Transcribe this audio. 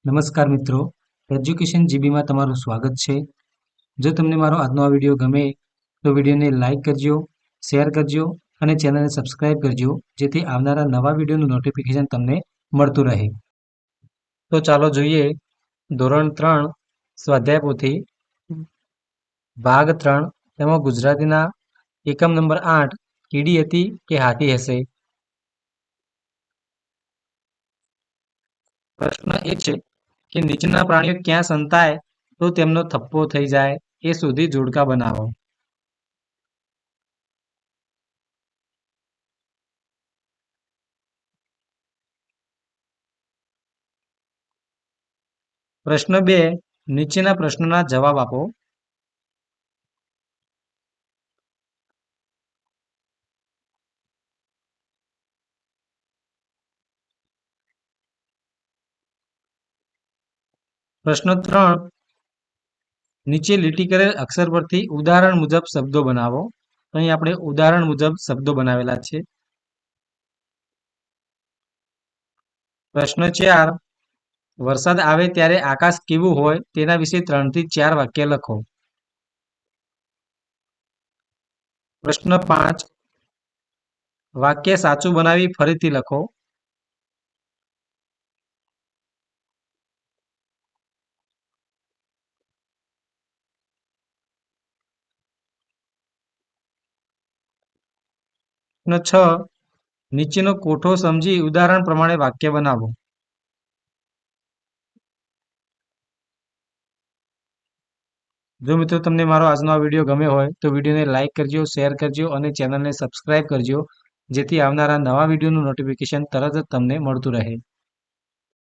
નમસ્કાર મિત્રો, એજ્યુકેશન જીબીમાં તમારું સ્વાગત છે. જો તમને મારો આજનો આ વિડીયો ગમે તો વિડીયોને લાઇક કરજો, શેર કરજો અને ચેનલને સબસ્ક્રાઇબ કરજો, જેથી આવનારા નવા વિડીયોનું નોટિફિકેશન તમને મળતું રહે. તો ચાલો જોઈએ ધોરણ 3 સ્વાધ્યાય પોથી ભાગ 3 તેમાં ગુજરાતીના એકમ નંબર 8 કીડી હતી કે હાથી હશે. પ્રશ્ન એ છે કે નીચેના પ્રાણીઓ ક્યાં સંતાય તો તેમનો થપ્પો થઈ જાય એ સુધી જોડકા બનાવો. પ્રશ્ન 2 નીચેના પ્રશ્નોના જવાબ આપો. પ્રશ્ન 3 નીચે લીટી કરેલ અક્ષર પરથી ઉદાહરણ મુજબ શબ્દો બનાવો. અહીં આપણે ઉદાહરણ મુજબ શબ્દો બનાવેલા છે. પ્રશ્ન 4 વરસાદ આવે ત્યારે આકાશ કેવું હોય તેના વિશે 3 થી 4 વાક્ય લખો. પ્રશ્ન 5 વાક્ય સાચું બનાવી ફરીથી લખો. પ્રશ્ન 6 નીચેનો કોઠો સમજી ઉદાહરણ પ્રમાણે વાક્ય બનાવો. જો મિત્રો તમને મારો આજનો આ વિડીયો ગમ્યો હોય તો વિડીયોને લાઇક કરજો, શેર કરજો અને ચેનલને સબસ્ક્રાઇબ કરજો, જેથી આવનારા નવા વિડીયોનું નોટિફિકેશન તરત જ તમને મળતું રહે.